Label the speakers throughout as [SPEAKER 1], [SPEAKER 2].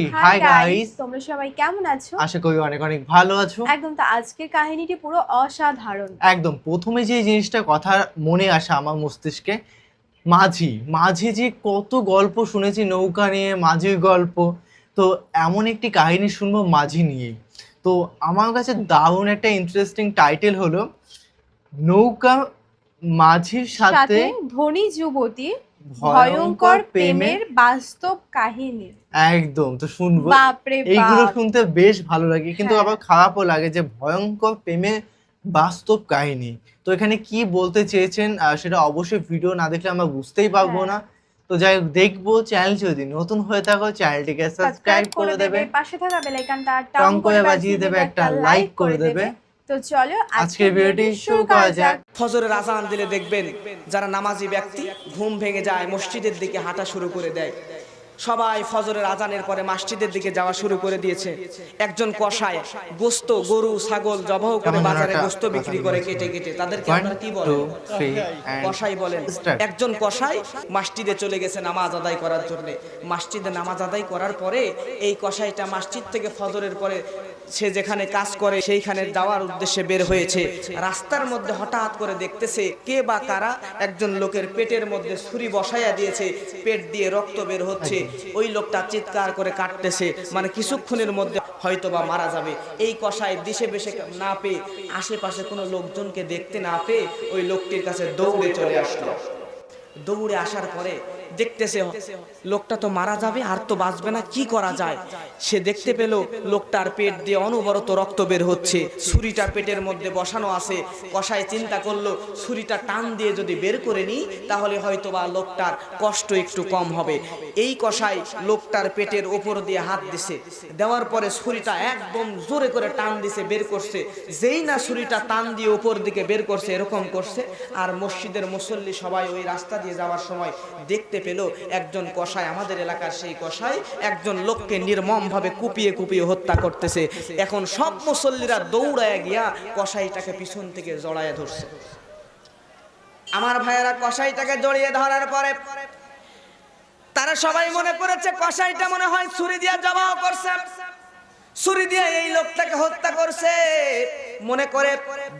[SPEAKER 1] High
[SPEAKER 2] hi
[SPEAKER 1] guys,
[SPEAKER 2] guys, তোমরা সবাই কেমন আছো?
[SPEAKER 1] আশা করি অনেক অনেক ভালো আছো।
[SPEAKER 2] একদম। তো আজকের কাহিনীটি পুরো অসাধারণ।
[SPEAKER 1] একদম প্রথমে যে জিনিসটা কথা মনে আসে আমার মস্তিষ্কে, মাঝি মাঝি যে কত গল্প শুনেছি নৌকা নিয়ে, মাঝির গল্প। তো এমন একটি কাহিনী শুনবো মাঝি নিয়েই। তো আমার কাছে দারুণ একটা ইন্টারেস্টিং টাইটেল হলো নৌকা মাঝির সাথে
[SPEAKER 2] সাথে ধনী যুবতী
[SPEAKER 1] ভয়ঙ্কর
[SPEAKER 2] ভয়ঙ্কর
[SPEAKER 1] প্রেমের।
[SPEAKER 2] প্রেমের বাস্তব কাহিনী।
[SPEAKER 1] একদম, তো শুনবো।
[SPEAKER 2] বাপরে
[SPEAKER 1] এইগুলো
[SPEAKER 2] বাপ।
[SPEAKER 1] শুনতে বেশ ভালো লাগে, কিন্তু
[SPEAKER 2] হ্যাঁ,
[SPEAKER 1] আবার খারাপও লাগে যে ভয়ঙ্কর প্রেমের বাস্তব কাহিনী। তো এখানে কি বলতে চেয়েছেন সেটা অবশ্যই ভিডিও না দেখলে আমরা বুঝতেই পারবো
[SPEAKER 2] হ্যাঁ।
[SPEAKER 1] না। তো যাই হোক, দেখবো। চ্যানেল যদি নতুন হয়ে থাকো চ্যানেলটিকে সাবস্ক্রাইব
[SPEAKER 2] সাবস্ক্রাইব
[SPEAKER 1] করে
[SPEAKER 2] করে
[SPEAKER 1] দেবে,
[SPEAKER 2] দেবে, পাশে থাকা বেল আইকনটা
[SPEAKER 1] টং
[SPEAKER 2] টং
[SPEAKER 1] করে
[SPEAKER 2] করে
[SPEAKER 1] বাজিয়ে
[SPEAKER 2] বাজিয়ে
[SPEAKER 1] দেবে,
[SPEAKER 2] দেবে,
[SPEAKER 1] একটা
[SPEAKER 2] একটা
[SPEAKER 1] লাইক
[SPEAKER 2] লাইক
[SPEAKER 1] করে
[SPEAKER 2] করে
[SPEAKER 1] দেবে।
[SPEAKER 2] দেবে। তো চলো
[SPEAKER 1] আজকের
[SPEAKER 2] আজকের
[SPEAKER 1] ভিডিওটি
[SPEAKER 2] ভিডিওটি
[SPEAKER 1] শুরু
[SPEAKER 2] শুরু
[SPEAKER 1] করা
[SPEAKER 2] করা
[SPEAKER 1] যাক।
[SPEAKER 2] যাক।
[SPEAKER 3] ফজরের আজান দিলে দেখবেন যারা নামাজি ব্যক্তি ঘুম ভেঙে যায়, মসজিদের দিকে হাঁটা শুরু করে দেয়। সবাই ফজরের আজানের পরে মসজিদের দিকে যাওয়া শুরু করে দিয়েছে। একজন কসাই গোস্ত, গরু ছাগল জবাহ করে
[SPEAKER 1] কেমন যেন
[SPEAKER 3] বাজারে
[SPEAKER 1] একটা
[SPEAKER 3] গোস্ত
[SPEAKER 1] কথা
[SPEAKER 3] বিক্রি করে
[SPEAKER 1] বলছিল।
[SPEAKER 3] কেটে কেটে। তাদেরকে
[SPEAKER 1] 1
[SPEAKER 3] আপনারা কি
[SPEAKER 1] 2
[SPEAKER 3] বলেন?
[SPEAKER 1] 3 and
[SPEAKER 3] কসাই বলেন।
[SPEAKER 1] start।
[SPEAKER 3] একজন কসাই মসজিদে চলে গেছে নামাজ আদায় করার জন্য। মসজিদে নামাজ আদায় করার পরে এই কসাইটা মসজিদ থেকে ফজরের পরে সে যেখানে কাজ করে সেইখানে যাওয়ার উদ্দেশ্যে বের হয়েছে। রাস্তার মধ্যে হঠাৎ করে দেখতেছে কে বা কারা একজন লোকের পেটের মধ্যে ছুরি বসাইয়া দিয়েছে, পেট দিয়ে রক্ত বের হচ্ছে। ওই লোকটা চিৎকার করে কাটতেছে, মানে কিছুক্ষণের মধ্যে হয়তো বা মারা যাবে। এই কসাই দিশে বেশে না পেয়ে, আশেপাশে কোনো লোকজনকে দেখতে না পেয়ে ওই লোকটির কাছে দৌড়ে চলে আসলো। দৌড়ে আসার পরে দেখতেছে লোকটা তো মারা যাবে, আর তো বাঁচবে না, কি করা যায়। সে দেখতে পেল লোকটার পেট দিয়ে অনবরত রক্ত বের হচ্ছে, ছুরিটা পেটের মধ্যে বসানো আছে। কসাই চিন্তা করলো ছুরিটা টান দিয়ে যদি বের করে নিই তাহলে হয়তো বা লোকটার কষ্ট একটু কম হবে। এই কসাই লোকটার পেটের ওপর দিয়ে হাত দিছে, দেওয়ার পরে ছুরিটা একদম জোরে করে টান দিছে, বের করছে। যেই না ছুরিটা টান দিয়ে উপর দিকে বের করছে, এরকম করছে। আর মসজিদের মুসল্লি সবাই ওই রাস্তা দিয়ে যাওয়ার সময় দেখতে পেল একজন কসাই, আমাদের এলাকার সেই কসাই একজন লোককে নির্মমভাবে কুপিয়ে কুপিয়ে হত্যা করতেছে। এখন সব মুসল্লিরা দৌড়ায় গিয়া কসাইটাকে পিছন থেকে জড়ায় ধরছে। আমার ভাইয়েরা, কসাইটাকে জড়িয়ে ধরার পরে তারা সবাই মনে করেছে কসাইটা মনে হয় ছুরি দিয়ে জবাহ করছে, ছুরি দিয়ে এই লোকটাকে হত্যা করছে মনে করে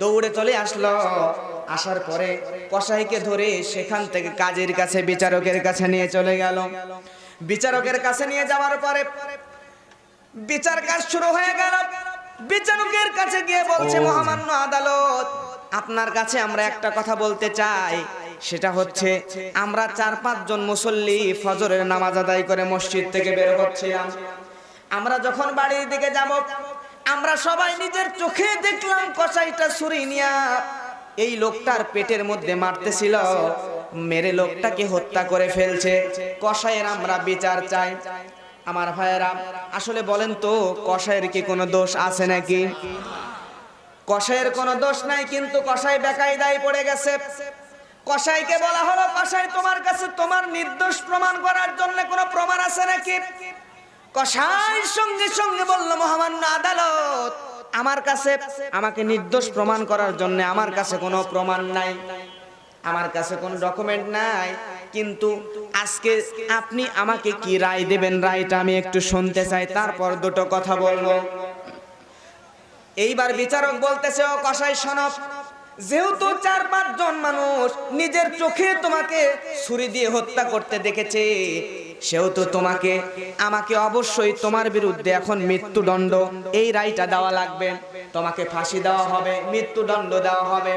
[SPEAKER 3] দৌড়ে চলে আসলো। আসার পরে কসাইকে ধরে সেখান থেকে কাজীর কাছে, বিচারকের কাছে নিয়ে চলে গেল। বিচারকের কাছে নিয়ে যাওয়ার পরে বিচার কাজ শুরু হয়ে গেল। বিচারকের কাছে গিয়ে বলছে, মহামান্য আদালত, আপনার কাছে আমরা একটা কথা বলতে চাই। সেটা হচ্ছে, আমরা 4-5 জন মুসল্লি ফজরের নামাজ আদায় করে মসজিদ থেকে বের হচ্ছিলাম। আমরা যখন বাড়ির দিকে যাব, আমরা সবাই নিজের চোখে দেখলাম কসাইটা ছুরি নিয়া এই লোকটার পেটের মধ্যে মারতেছিল, মেরে লোকটাকে হত্যা করে ফেলছে। কসাইয়ের আমরা বিচার চাই। আমার ভাইয়েরা, আসলে বলেন তো কসাইয়ের কি কোনো দোষ আছে নাকি? কসাইয়ের কোনো দোষ নাই, কিন্তু কসাই বেকায়দায় পড়ে গেছে। কসাইকে বলা হলো, কসাই তোমার কাছে তোমার নির্দোষ প্রমাণ করার জন্য কোনো প্রমাণ আছে নাকি? কসাই সঙ্গে সঙ্গে বলল, মহামান্য আদালত, আমার কাছে আমাকে নির্দোষ প্রমাণ করার জন্য আমার কাছে কোনো প্রমাণ নাই, আমার কাছে কোনো ডকুমেন্ট নাই। কিন্তু আজকে আপনি আমাকে কি রায় দেবেন, রায়টা আমি একটু শুনতে চাই, তারপর দুটো কথা বলবো। এইবার বিচারক বলতেছে, ও কসাই শোনো, যেহেতু 4-5 জন মানুষ নিজের চোখে তোমাকে ছুরি দিয়ে হত্যা করতে দেখেছে, সেহেতু তোমাকে আমাকে অবশ্যই তোমার বিরুদ্ধে এখন মৃত্যুদণ্ড, এই রায়টা দেওয়া লাগবে। তোমাকে ফাঁসি দেওয়া হবে, মৃত্যুদণ্ড দেওয়া হবে।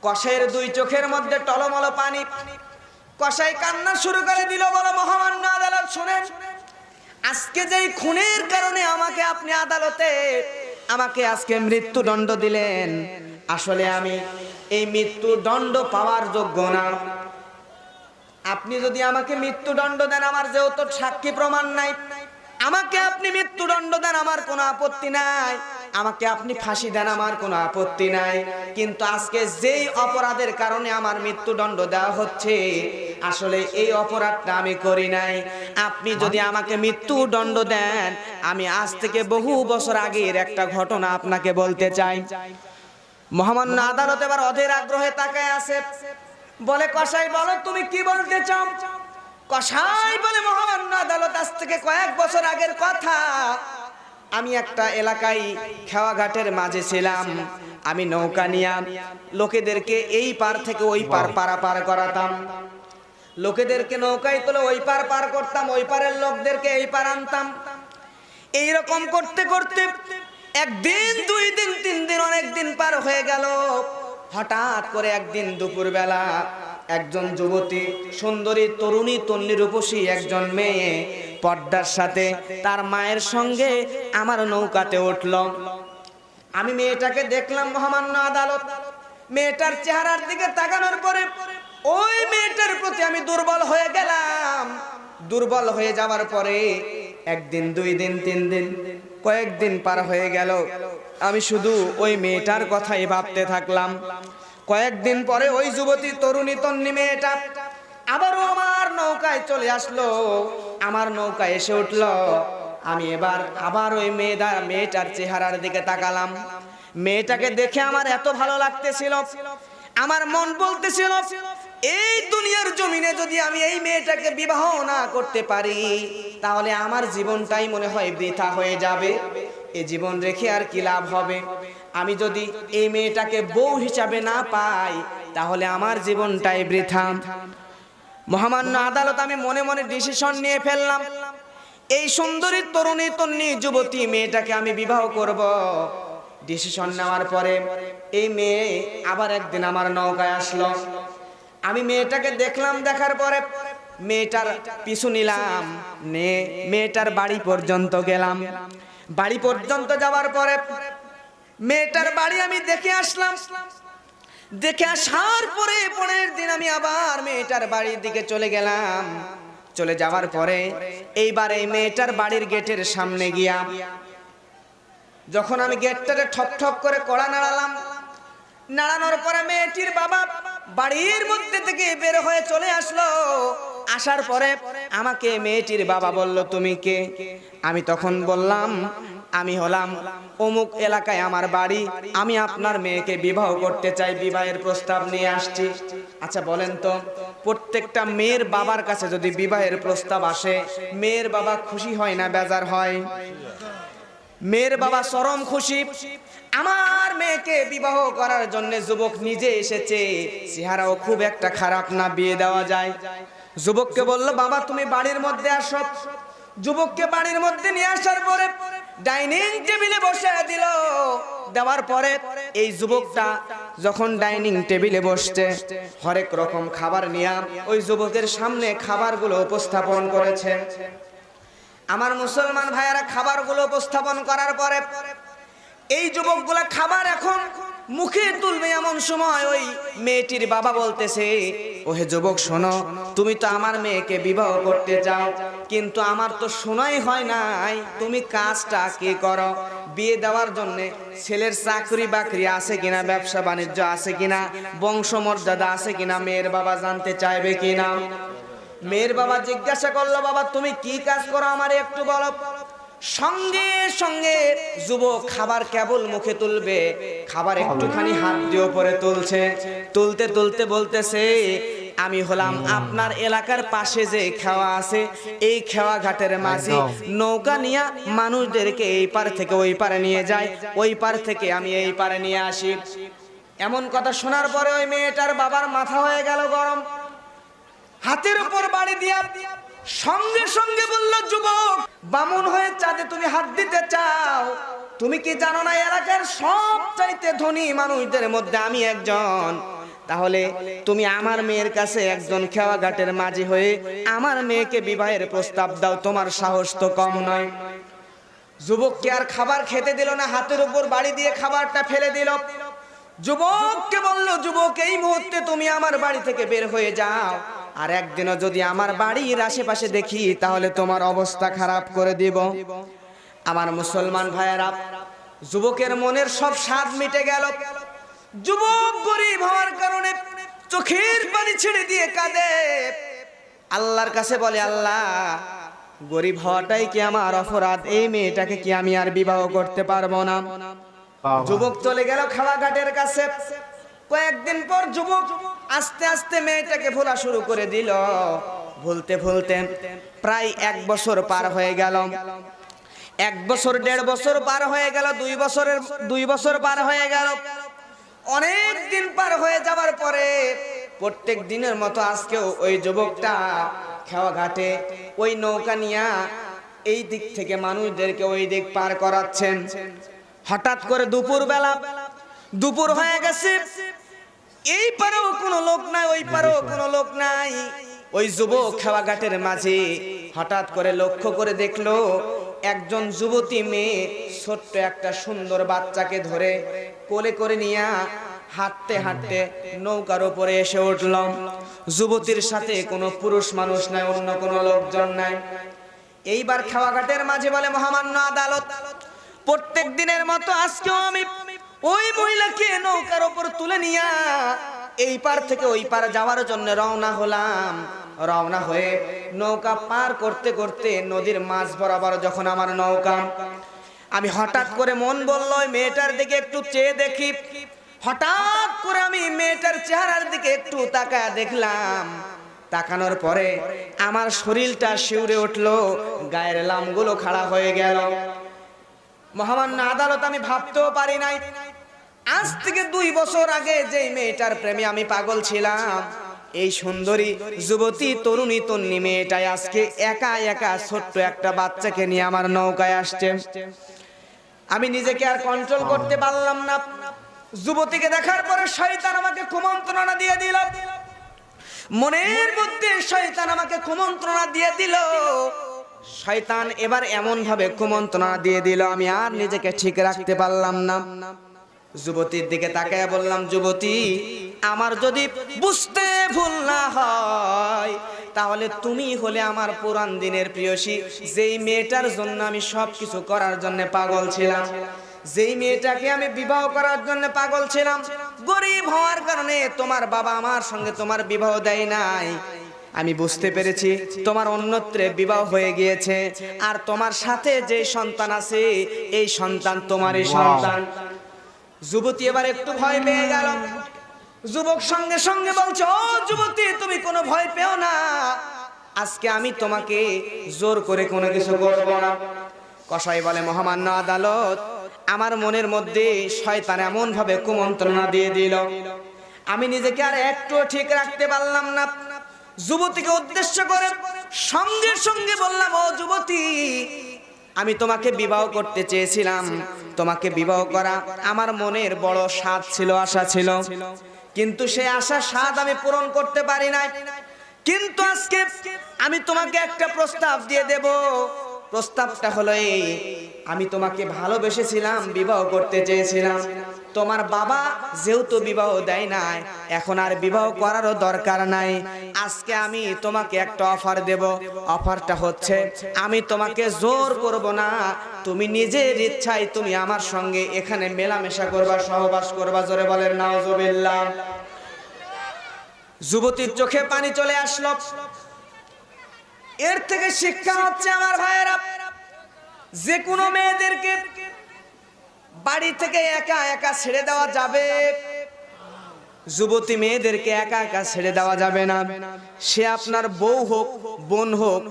[SPEAKER 3] কসাইয়ের 2 চোখের মধ্যে টলমল পানি। কসাই কান্না শুরু করে দিল, বলো, মহামান্য আদালত শুনেন, আজকে যেই খুনের কারণে আমাকে আপনি আদালতে আমাকে আজকে মৃত্যুদণ্ড দিলেন, আসলে আমি এই মৃত্যুদণ্ড পাওয়ার যোগ্য না। আপনি যদি আমাকে মৃত্যুদণ্ড দেন, আমার যেহেতু সাক্ষী প্রমাণ নাই, আমাকে আপনি মৃত্যুদণ্ড দেন, আমার কোনো আপত্তি নাই। আমাকে আপনি ফাঁসি দেন, আমার কোনো আপত্তি নাই। কিন্তু আজকে যেই অপরাধের কারণে আমার মৃত্যুদণ্ড দেওয়া হচ্ছে, আসলে এই অপরাধটা আমি করি নাই। আপনি যদি আমাকে মৃত্যুদণ্ড দেন, আমি আজ থেকে বহু বছর আগের একটা ঘটনা আপনাকে বলতে চাই। মহামান্য আদালত এবার অধীর আগ্রহে তাকায় আছে। বলে, কসাই বলো, তুমি কি বলতে চাও? কসাই বলে মহামান্য আদালত, আজ থেকে কয়েক বছর আগের কথা, আমি একটা এলাকায় খেওয়াঘাটের মাঝে ছিলাম। আমি নৌকা নিয়ে লোকেদেরকে এই পার থেকে ওই পার পারাপার করাতাম। লোকেদেরকে নৌকায় তুলে ওই পার পার করতাম, ওই পারের লোকদেরকে এই পার আনতাম। এইরকম করতে করতে একদিন, 2 দিন, 3 দিন, অনেক দিন পার হয়ে গেল। হঠাৎ করে একদিন দুপুরবেলা একজন যুবতী, সুন্দরী, তরুণী, তন্নি রূপসী একজন মেয়ে পর্দার সাথে তার মায়ের সঙ্গে আমার নৌকাতে উঠল। আমি মেয়েটাকে দেখলাম মহামান্য আদালত। মেয়েটার চেহারার দিকে তাকানোর পরে ওই মেয়েটার প্রতি আমি দুর্বল হয়ে গেলাম। দুর্বল হয়ে যাওয়ার পরে একদিন, 2 দিন, 3 দিন, কয়েকদিন পার হয়ে গেল। আমি শুধু ওই মেয়েটার কথাই ভাবতে থাকলাম। কয়েকদিন পরে ওই যুবতী, তরুণী, তন্নি মেয়েটা আবারও আমার নৌকায় চলে আসলো, আমার নৌকায় এসে উঠলো। আমি এবার আবার ওই মেয়েটার চেহারার দিকে তাকালাম। মেয়েটাকে দেখে আমার এত ভালো লাগতেছিল, আমার মন বলতেছিল এই দুনিয়ার জমিনে যদি আমি এই মেয়েটাকে বিবাহ না করতে পারি তাহলে আমার জীবনটাই মনে হয় বৃথা হয়ে যাবে। এই জীবন রেখে আর কি লাভ হবে? আমি যদি এই মেয়েটাকে বউ হিসাবে না পাই তাহলে আমার জীবনটাই বৃথা। মহামান্য আদালত, আমি মনে মনে ডিসিশন নিয়ে ফেললাম, এই সুন্দরী, তরুণী, তন্নি যুবতী মেয়েটাকে আমি বিবাহ করব। ডিসিশন নেওয়ার পরে এই মেয়ে আবার একদিন আমার নৌকায় আসলো। আমি মেয়েটাকে দেখলাম, দেখার পরে মেয়েটার পিছু নিলাম, মেয়েটার বাড়ি পর্যন্ত গেলাম। বাড়ি পর্যন্ত যাওয়ার পরে মেয়েটার বাড়ি আমি দেখে আসলাম। দেখে আসার পরে পরের দিন আমি আবার মেয়েটার বাড়ির দিকে চলে গেলাম। চলে যাওয়ার পরে এইবার এই মেয়েটার বাড়ির গেটের সামনে গিয়া যখন আমি গেটটাকে ঠক ঠক করে কড়া নাড়ালাম, নাড়ানোর পরে মেয়েটির বাবা বাড়ির মধ্যে থেকে বের হয়ে চলে আসলো। আসার পরে আমাকে মেয়েটির বাবা বলল, তুমি কে? আমি তখন বললাম, আমি হলাম অমুক এলাকায় আমার বাড়ি, আমি আপনার মেয়েকে বিবাহ করতে চাই, বিবাহের প্রস্তাব নিয়ে আসছি। আচ্ছা বলেন তো, প্রত্যেকটা মেয়ের বাবার কাছে যদি বিবাহের প্রস্তাব আসে মেয়ের বাবা খুশি হয় না বেজার হয়? মেয়ের বাবা চরম খুশি। আমার মেয়েকে বিবাহ করার জন্য যুবক নিজে এসেছে, চেহারাও খুব একটা খারাপ না, বিয়ে দেওয়া যায়। যুবককে বলল, বাবা তুমি বাড়ির মধ্যে আসো। যুবককে বাড়ির মধ্যে নিয়ে আসার পরে ডাইনিং টেবিলে বসে দিল। দেওয়ার পরে এই যুবকটা যখন ডাইনিং টেবিলে বসছে হরেক রকম খাবার নিয়ে ওই যুবকের সামনে খাবারগুলো উপস্থাপন করেছে। আমার মুসলমান ভাইয়েরা, খাবারগুলো উপস্থাপন করার পরে এই যুবকগুলা খাবার এখন মুখে তুলবে এমন সময় ওই মেয়েটির বাবা বলতেছে, ওহে যুবক শোনো, তুমি তো আমার মেয়েকে বিবাহ করতে চাও, কিন্তু আমার তো শোনাই হয় নাই তুমি কাজটা কি করো। বিয়ে দেওয়ার জন্য ছেলের চাকরি বাকরি আছে কিনা, ব্যবসা বাণিজ্য আছে কিনা, বংশমর্যাদা আছে কিনা মেয়ের বাবা জানতে চাইবে কিনা। মেয়ের বাবা জিজ্ঞাসা করলো, বাবা তুমি কি কাজ করো আমার একটু বলো। সঙ্গে সঙ্গে যুবক খাবার কেবল মুখে তুলবে, খাবার একটুখানি হাত দিয়ে উপরে তুলছে, তুলতে তুলতে বলতেছে, আমি হলাম আপনার এলাকার পাশে যে খেওয়া আছে এই খেওয়া ঘাটের মাঝি, নৌকা নিয়ে মানুষদেরকে এই পার থেকে ওই পারে নিয়ে যায়, ওই পার থেকে আমি এই পারে নিয়ে আসি। এমন কথা শোনার পরে ওই মেয়েটার বাবার মাথা হয়ে গেল গরম, হাতের উপর বাড়ি দিয়া সঙ্গে সঙ্গে বলল, যুবক বামুন হয়ে চাঁদে তুমি হাত দিতে চাও? তুমি কি জানো না এলাকার সবচাইতে ধনী মানুষদের মধ্যে আমি একজন? তাহলে তুমি আমার মেয়ের কাছে একজন খেওয়া ঘাটের মাঝি হয়ে আমার মেয়েকে বিবাহের প্রস্তাব দাও, তোমার সাহস তো কম নয়। যুবককে আর খাবার খেতে দিল না, হাতের উপর বাড়ি দিয়ে খাবারটা ফেলে দিল। যুবককে বলল, যুবক এই মুহূর্তে তুমি আমার বাড়ি থেকে বের হয়ে যাও, আর একদিনও যদি আমার বাড়ির আশেপাশে দেখি তাহলে তোমার অবস্থা খারাপ করে দিব। আমার মুসলমান ভাইয়েরা, যুবকের মনের সব স্বাদ মিটে গেল। যুবক গরিব হওয়ার কারণে চোখের পানি ছেড়ে দিয়ে কাঁদে, আল্লাহর কাছে বলে, আল্লাহ গরিব হওয়াটাই কি আমার অপরাধ? এই মেয়েটাকে কি আমি আর বিবাহ করতে পারবো না? যুবক চলে গেল খাওয়া ঘাটের কাছে। কয়েকদিন পর যুবক আস্তে আস্তে মেয়েটাকে ভোলা শুরু করে দিল। ভুলতে ভুলতে প্রায় 1 বছর পার হয়ে গেল। 1 বছর 1.5 বছর পার হয়ে গেল, 2 বছর পার হয়ে গেল। অনেক দিন পার হয়ে যাবার পরে প্রত্যেক দিনের মতো আজকেও ওই যুবকটা খেওয়া ঘাটে ওই নৌকা নিয়ে এই দিক থেকে মানুষদেরকে ওই দিক পার করাচ্ছেন। হঠাৎ করে দুপুর হয়ে গেছে, এই পারেও কোনো লোক নাই, ওই পারেও কোনো লোক নাই। ওই যুবক খেওয়া ঘাটের মাঝে হঠাৎ করে লক্ষ্য করে দেখলো একজন যুবতী মেয়ে ছোট্ট একটা সুন্দর বাচ্চাকে ধরে কোলে করে নিয়ে হাঁটতে হাঁটতে নৌকার উপরে এসে উঠল। যুবতীর সাথে কোনো পুরুষ মানুষ নাই, অন্য কোনো লোকজন নাই। এইবার খেওয়া ঘাটের মাঝে বলে মহামান্য আদালত, প্রত্যেক দিনের মতো আজকেও আমি ওই মহিলাকে নৌকার উপর তুলে নিয়ে এই পার থেকে ওই পার যাওয়ার জন্য রওনা হলাম। রওনা হয়ে নৌকা পার করতে করতে নদীর মাঝ বরাবর যখন আমার নৌকা, আমি হঠাৎ করে মন বলল ওই মেয়েটার দিকে একটু চেয়ে দেখি। হঠাৎ করে আমি মেয়েটার চেহারার দিকে একটু তাকায় দেখলাম। তাকানোর পরে আমার শরীরটা শিউরে উঠলো, গায়ের লামগুলো খাড়া হয়ে গেল। মহামান্য আদালত, আমি ভাবতেও পারি নাই আজ থেকে 2 বছর আগে যেই মেয়েটার প্রেমে আমি পাগল ছিলাম, এই সুন্দরী যুবতী তরুণী তন্নি মেয়েটাই আজকে একা একা ছোট্ট একটা বাচ্চাকে নিয়ে আমার নৌকায় আসছে। আমি নিজেকে আর কন্ট্রোল করতে পারলাম না। যুবতীকে দেখার পরে শয়তান আমাকে কুমন্ত্রণা দিয়ে দিল, মনের মধ্যে শয়তান আমাকে কুমন্ত্রণা দিয়ে দিল। শয়তান এবার এমন ভাবে কুমন্ত্রণা দিয়ে দিল আমি আর নিজেকে ঠিক রাখতে পারলাম না। যুবতীর দিকে তাকায় বললাম, যুবতী, আমার যদি বুঝতে ভুল না হয় তাহলে তুমি হলে আমার পুরান দিনের প্রিয়সী, যেই মেয়েটার জন্য আমি সবকিছু করার জন্য পাগল ছিলাম, যেই মেয়েটাকে আমি বিবাহ করার জন্য পাগল ছিলাম। গরিব হওয়ার কারণে তোমার বাবা আমার সঙ্গে তোমার বিবাহ দেয় নাই। আমি বুঝতে পেরেছি তোমার অন্যত্রে বিবাহ হয়ে গিয়েছে, আর তোমার সাথে যে সন্তান আছে এই সন্তান তোমারই সন্তান। যুবতী এবার একটু ভয় পেয়ে গেল। যুবক সঙ্গে সঙ্গে বলছে, ও যুবতী, তুমি কোনো ভয় পেও না, আজকে আমি তোমাকে জোর করে কোনো কিছু করব না। কসাই বলে, মহামান্য আদালত, আমার মনের মধ্যে শয়তান এমন ভাবে কুমন্ত্রণা দিয়ে দিল আমি নিজেকে আর একটু ঠিক রাখতে পারলাম না। যুবতীকে উদ্দেশ্য করে সঙ্গে সঙ্গে বললাম, ও যুবতী, আমি তোমাকে বিবাহ করতে চেয়েছিলাম। তোমাকে বিবাহ করা আমার মনের বড় স্বাদ ছিল, আশা ছিল, কিন্তু সেই আশা স্বাদ আমি পূরণ করতে পারি নাই। কিন্তু আজকে আমি তোমাকে একটা প্রস্তাব দিয়ে দেব। প্রস্তাবটা হলো এই, আমি তোমাকে ভালোবেসেছিলাম, বিবাহ করতে চেয়েছিলাম। তোমার বাবা যেহেতু বিবাহ দেয় নাই, এখন আর বিবাহ করারও দরকার নাই। আজকে আমি তোমাকে একটা অফার দেব। অফারটা হচ্ছে, আমি তোমাকে জোর করব না, তুমি নিজের ইচ্ছায় তুমি আমার সঙ্গে এখানে মেলামেশা করবা, সহবাস করবা। জোরে বলেন নাউজুবিল্লাহ। যুবতীর চোখে পানি চলে আসলো। এর থেকে শিক্ষা হচ্ছে আমার ভাইয়েরা, যে কোনো মেয়েদেরকে বাড়ি থেকে একা একা ছেড়ে দেওয়া যাবে। যুবতী মেয়েদেরকে একা একা ছেড়ে দেওয়া যাবে না। সে আপনার বউ হোক, বোন হোক,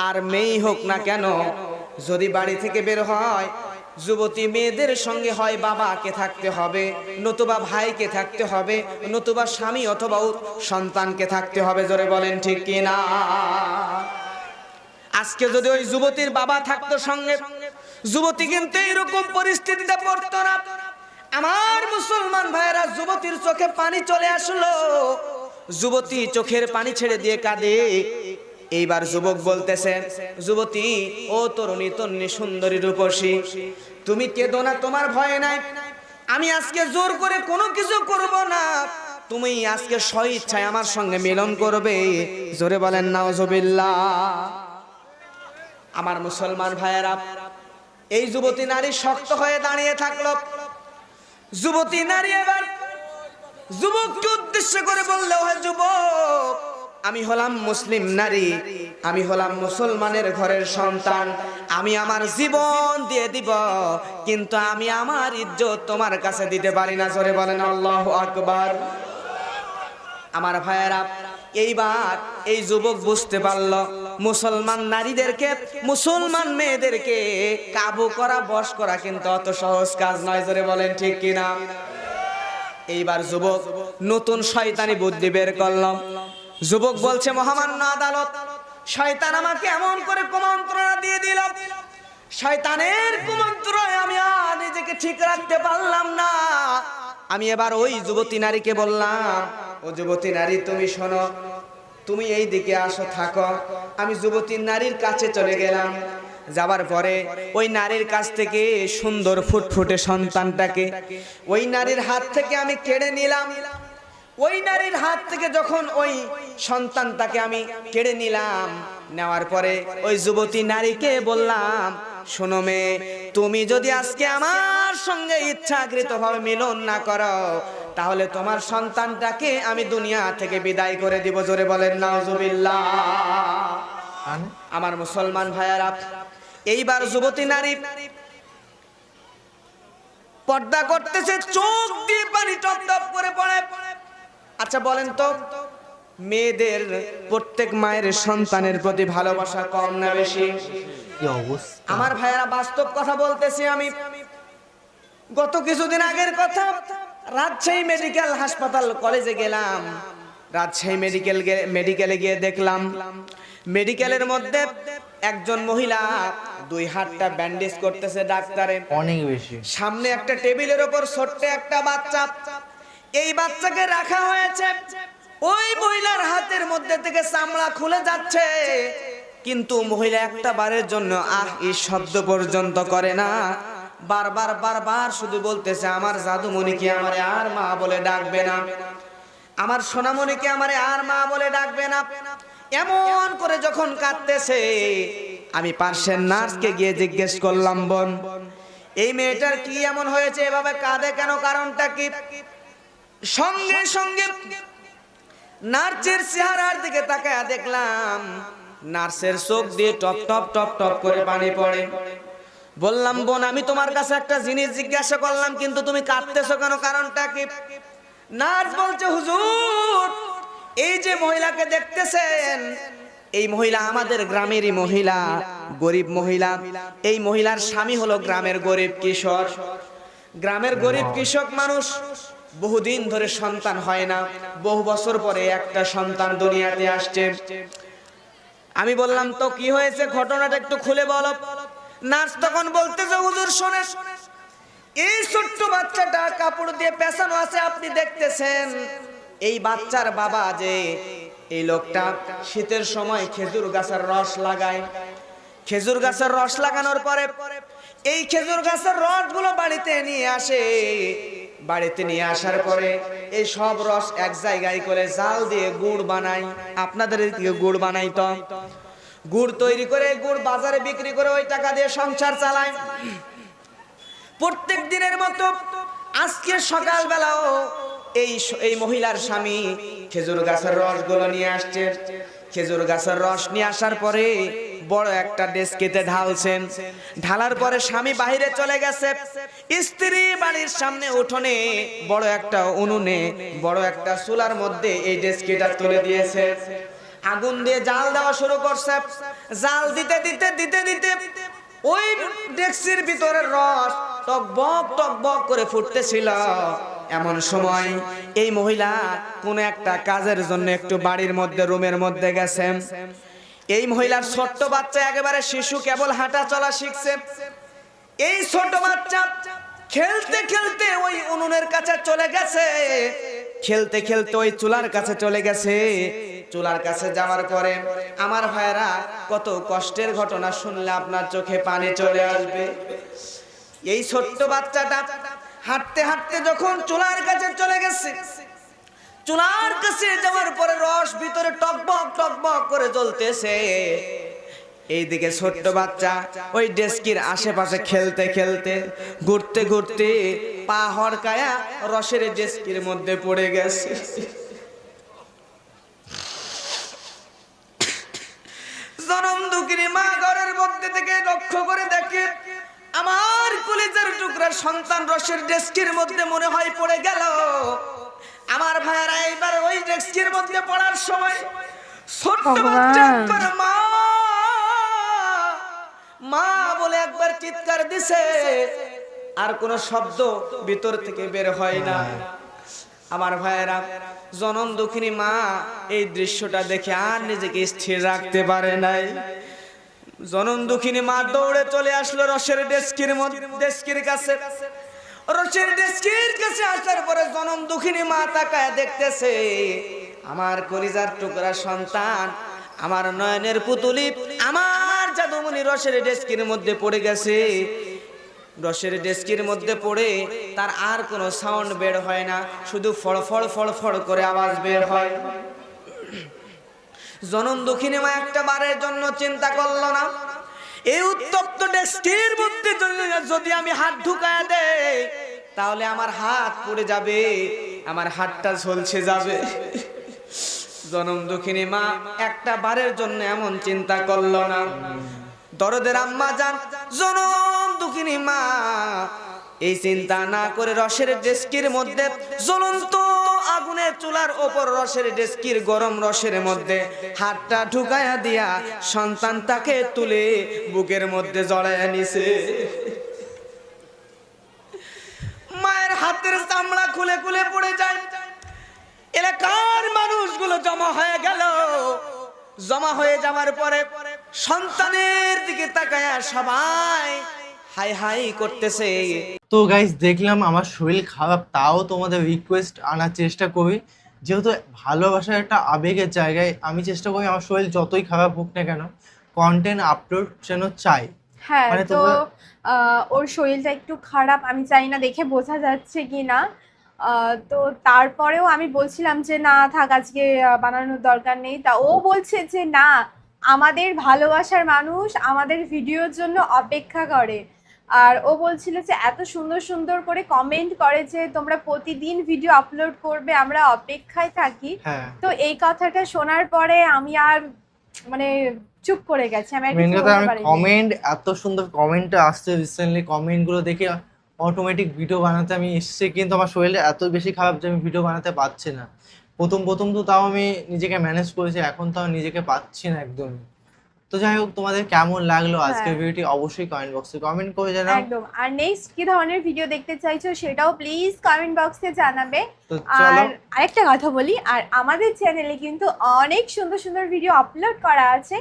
[SPEAKER 3] আর মেয়ে হোক না কেন, যদি বাড়ি থেকে বের হয়, যুবতী মেয়েদের সঙ্গে হয় বাবাকে থাকতে হবে, নতুবা ভাইকে থাকতে হবে, নতুবা স্বামী অথবা সন্তানকে থাকতে হবে। জোরে বলেন ঠিক কিনা? আজকে যদি ওই যুবতীর বাবা থাকতো সঙ্গে, যুবতী কিন্তু এরকম পরিস্থিতিতে পড়তো না। আমার মুসলমান ভাইরা, যুবতীর চোখে পানি চলে আসলো। যুবতী চোখের পানি ছেড়ে দিয়ে কাঁদে। এইবার যুবক বলতেছে, যুবতী, ও তরুণী তন্নি সুন্দরী রূপসী, তুমি কেঁদো না, তোমার ভয় নাই। আমি আজকে জোর করে কোনো কিছু করব না, তুমি আজকে স্বইচ্ছায় আমার সঙ্গে মিলন করবে। জোরে বলেন নাউজুবিল্লাহ। আমার মুসলমান ভাইয়েরা, এই যুবতী নারী শক্ত হয়ে দাঁড়িয়ে থাকলো। যুবতী নারী এবার যুবককে উদ্দেশ্য করে বলল, হে যুবক, আমি হলাম মুসলিম নারী, আমি হলাম মুসলমানের ঘরের সন্তান, আমি আমার জীবন দিয়ে দিব, কিন্তু আমি আমার ইজ্জত তোমার কাছে দিতে পারি না। জোরে বলেন আল্লাহু আকবার। আমার ভাইয়েরা, এইবার এই যুবক বুঝতে পারল মুসলমান নারীদেরকে, মুসলমান মেয়েদেরকে কাবু করা, বশ করা কিন্তু অত সহজ কাজ নয়। জোরে বলেন ঠিক কিনা? এইবার যুবক নতুন শয়তানি বুদ্ধি বের করলাম। যুবক বলছে, মহামান্য আদালত, শয়তান আমাকে এমন করে কুমন্ত্রণা দিয়ে দিল, শয়তানের কুমন্ত্রণায় আমি আর নিজেকে ঠিক রাখতে পারলাম না। আমি এবার ওই যুবতী নারীকে বললাম, ও যুবতী নারী তুমি শোনো, তুমি এই দিকে আসো, থাকো। আমি যুবতী নারীর কাছে চলে গেলাম। যাবার পরে ওই নারীর কাছ থেকে সুন্দর ফুটফুটে সন্তানটাকে ওই নারীর হাত থেকে আমি কেড়ে নিলাম। ওই নারীর হাত থেকে যখন ওই সন্তানটাকে আমি কেড়ে নিলাম, নেওয়ার পরে ওই যুবতী নারীকে বললাম, শোনো মেয়ে, তুমি যদি আজকে আমার সঙ্গে ইচ্ছাকৃতভাবে মিলন না করো, তাহলে তোমার সন্তানটাকে আমি দুনিয়া থেকে বিদায় করে দিব। জোরে বলেন নাউজুবিল্লাহ। আমার মুসলমান ভাইয়ারা, এইবার যুবতী নারী পর্দা করতেছে, চোখ দিয়ে পানি টপ টপ করে পড়ে। আচ্ছা বলেন তো, মেয়েদের প্রত্যেক মায়ের সন্তানের প্রতি ভালোবাসা কম না বেশি? আমার ভাইয়ারা, বাস্তব কথা বলতেছি আমি। গত কিছুদিন আগের কথা, রাজশাহী মেডিকেল হাসপাতাল কলেজে গেলাম। রাজশাহী মেডিকেলে গিয়ে দেখলাম, মেডিকেলের মধ্যে একজন মহিলা দুই হাতটা ব্যান্ডেজ করতেছে ডাক্তারে,
[SPEAKER 1] অনেক বেশি।
[SPEAKER 3] সামনে একটা টেবিলের উপর ছোট্ট একটা বাচ্চা, এই বাচ্চাকে রাখা হয়েছে। ওই মহিলার হাতের মধ্যে থেকে চামড়া খুলে যাচ্ছে, কিন্তু মহিলা একটা বারের জন্য এই শব্দ পর্যন্ত করে না। বারবার বারবার শুধু বলতেছে, আমার জাদুমণিকে আমারে আর মা বলে ডাকবে না, আমার সোনামণিকে আমারে আর মা বলে ডাকবে না। এমন করে যখন কাঁদতেছে, আমি পাশের নার্সকে গিয়ে জিজ্ঞেস করলাম, বোন, এই মেয়েটার কি এমন হয়েছে, এভাবে কাঁদে কেন, কারণটা কি? সঙ্গে সঙ্গে নার্সের চেহারার দিকে তাকায় দেখলাম, নার্সের চোখ দিয়ে টপ টপ টপ টপ করে পানি পড়ে। বললাম, বোন, আমি তোমার কাছে একটা জিনিস জিজ্ঞাসা করলাম, কিন্তু তুমি কাঁদতেছো কেন, কারণটা কি? নার্স বলছে, হুজুর, এই যে মহিলাকে দেখতেছেন, এই মহিলা আমাদের গ্রামেরই মহিলা, গরিব মহিলা। এই মহিলার স্বামী হলো গ্রামের গরিব কৃষক। গ্রামের গরিব কৃষক মানুষ, বহুদিন ধরে সন্তান হয় না, বহু বছর পরে একটা সন্তান দুনিয়াতে আসছে। আমি বললাম, তো কি হয়েছে, ঘটনাটা একটু খুলে বলো। নার্স তখন বলতেছে, হুজুর শোনেন, এই ছোট্ট বাচ্চাটা কাপড় দিয়ে পেছানো আছে, আপনি দেখতেছেন। এই বাচ্চার বাবা, যে এই লোকটা শীতের সময় খেজুর গাছের রস লাগায়, খেজুর গাছের রস লাগানোর পরে এই খেজুর গাছের রসগুলো বাড়িতে নিয়ে আসে। বাড়িতে নিয়ে আসার পরে এই সব রস এক জায়গায় করে জাল দিয়ে গুড় বানায়। আপনাদের এদিকে গুড় বানাই তো? গুড় তৈরি করে গুড় বাজারে বিক্রি করে ওই টাকা দিয়ে সংসার চালায়। প্রত্যেক দিনের মতো আজকে সকালবেলাও এই মহিলার স্বামী খেজুর গাছের রসগুলো নিয়ে আসছে। খেজুর গাছের রস নিয়ে আসার পরে বড় একটা ডেস্কিতে ঢালছেন। ঢালার পরে স্বামী বাইরে চলে গেছে, স্ত্রী বাড়ির সামনে উঠোনে বড় একটা উনুনে, বড় একটা চুলার মধ্যে এই ডেস্কিটা তুলে দিয়েছে। আগুন দিয়ে জাল দেওয়া শুরু করছে। জাল দিতে দিতে দিতে দিতে ওই ডেক্সির ভিতরে রস টকবক টকবক করে ফুটতেছিল। এমন সময় এই মহিলা কোন একটা কাজের জন্য একটু বাড়ির মধ্যে রুমের মধ্যে গেছেন। এই মহিলার ছোট্ট বাচ্চা, একেবারে শিশু, কেবল হাঁটা চলা শিখছে। এই ছোট বাচ্চা খেলতে খেলতে ওই উনুনের কাছে চলে গেছে, খেলতে খেলতে ওই চুলার কাছে চলে গেছে। চুলার কাছে যাওয়ার পরে আমার ভাইরা, কত কষ্টের ঘটনা শুনলে আপনার চোখে পানি চলে আসবে। এই ছোট্ট বাচ্চাটা হাঁটতে হাঁটতে যখন চুলার কাছে চলে গেছে, চুলার কাছে যাওয়ার পরে রস ভিতরে টকবক টকবক করে জ্বলতেছে। এইদিকে ছোট্ট বাচ্চা ওই ডেস্কির আশেপাশে খেলতে খেলতে ঘুরতে ঘুরতে পা হড়কায়া রসের ডেস্কির মধ্যে পড়ে গেছে। জনম দুঃখিনী মা ঘরের মধ্যে থেকে লক্ষ্য করে দেখে, আমার কলিজার টুকরা সন্তান রসের ডেস্কির মধ্যে মনে হয় পড়ে গেল। আমার ভাইয়েরা এইবার ওই ডেস্কের মধ্যে পড়ার সময় ছোট্ট
[SPEAKER 2] ভগবান।
[SPEAKER 3] বাচ্চা একবার মা মা বলে একবার চিৎকার দিছে, আর কোনো শব্দ ভিতর থেকে বের হয় না। আমার ভাইয়েরা, জনম দুঃখিনী মা এই দৃশ্যটা দেখে আর নিজেকে স্থির রাখতে পারে নাই। জনম দুঃখিনী মা দৌড়ে চলে আসলো রসের ডেস্কের কাছে। রসের ডেস্কের কাছে আসার পরে জনম দুঃখিনী মা তাকায় দেখতেছে আমার কলিজার টুকরা সন্তান, আমার নয়নের পুতুলি, আমার জাদুমণি রসের ডেস্কের মধ্যে পড়ে গেছে। রসের ডেস্কের মধ্যে পড়ে তার আর কোনো সাউন্ড বের হয় না, শুধু ফড়ফড় ফড়ফড় করে আওয়াজ বের হয়। জনম দুঃখিনী মা একটা বারের জন্য চিন্তা করলো না, এই উত্তপ্ত ডেস্কের মধ্যে যদি আমি হাত ঢুকায় দেই তাহলে আমার হাত পুড়ে যাবে, আমার হাতটা ঝলসে যাবে। জনম দুঃখিনী মা একটা বারের জন্য এমন চিন্তা করলো না। দরদের আম্মা জান জনম দুঃখিনী মা এই চিন্তা না করে রসের ডেস্কের মধ্যে জ্বলন্ত আগুনের চুলার ওপর রসের ডেস্কির গরম রসের মধ্যে হাতটা ঢুকায়া দিয়া সন্তানটাকে তুলে বুকের মধ্যে জড়ায়া নিছে। মায়ের হাতের চামড়া খুলে খুলে পড়ে যায়। এলাকার মানুষগুলো জমা হয়ে গেল। জমা হয়ে যাওয়ার পরে সন্তানের দিকে তাকায়া সবাই হাই হাই করতেছে।
[SPEAKER 1] তো গাইস দেখলাম আমার শরীর খারাপ, তাও তোমাদের রিকোয়েস্ট আনার চেষ্টা করি, যেহেতু ভালোবাসার একটা আবেগের জায়গায় আমি চেষ্টা করি আমার শরীর যতই খারাপ হোক না কেন কন্টেন্ট আপলোড যেন চাই।
[SPEAKER 2] হ্যাঁ,
[SPEAKER 1] মানে
[SPEAKER 2] তো
[SPEAKER 1] তোমরা-
[SPEAKER 2] ওর শরীরটা একটু খারাপ, আমি জানি না দেখে বোঝা যাচ্ছে কি না। তো তারপরেও আমি বলছিলাম যে না থাক, আজকে বানানোর দরকার নেই। তা ও বলছে যে না, আমাদের ভালোবাসার মানুষ আমাদের ভিডিওর জন্য অপেক্ষা করে। আর ও বলছিল যে এত সুন্দর সুন্দর করে কমেন্ট করে যে তোমরা প্রতিদিন ভিডিও আপলোড করবে, আমরা অপেক্ষায় থাকি।
[SPEAKER 1] হ্যাঁ,
[SPEAKER 2] তো এই কথাটা শোনার পরে আমি আর মানে চুপ করে গেছি, আমি আর
[SPEAKER 1] মেন
[SPEAKER 2] কিছু
[SPEAKER 1] কথা
[SPEAKER 2] বলতে
[SPEAKER 1] আমি
[SPEAKER 2] পারিনি।
[SPEAKER 1] কমেন্ট, এত সুন্দর কমেন্ট আসছে রিসেন্টলি, কমেন্টগুলো দেখে অটোমেটিক ভিডিও বানাতে আমি এসেছি, কিন্তু আমার শরীরটা এত বেশি খারাপ যে আমি ভিডিও বানাতে পারছি না। প্রথম প্রথম তো তাও আমি নিজেকে ম্যানেজ করেছি, এখন তাও নিজেকে পাচ্ছি না একদমই। তো যাই হোক, তোমাদের কেমন লাগলো আজকের
[SPEAKER 2] হ্যাঁ।
[SPEAKER 1] ভিডিওটি অবশ্যই কমেন্ট বক্সে কমেন্ট করে জানাও।
[SPEAKER 2] একদম। আর নেক্সট কি ধরনের ভিডিও দেখতে চাইছো সেটাও প্লিজ কমেন্ট বক্সে জানাবে।
[SPEAKER 1] তো চলো,
[SPEAKER 2] আর আরেকটা কথা বলি, আর আমাদের চ্যানেলে কিন্তু অনেক সুন্দর সুন্দর ভিডিও আপলোড করা আছে,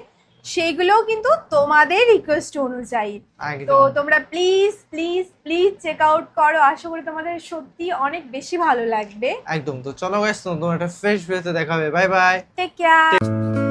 [SPEAKER 2] সেগুলোও কিন্তু তোমাদের রিকোয়েস্ট অনুযায়ী। তো
[SPEAKER 1] একদম
[SPEAKER 2] তোমরা please please please check out করো, আশা করি তোমাদের সত্যি অনেক বেশি ভালো লাগবে।
[SPEAKER 1] একদম। তো চলো গাইস, তোমার একটা ফ্রেশ ভিডিওতে দেখা হবে। Bye bye.
[SPEAKER 2] Take care.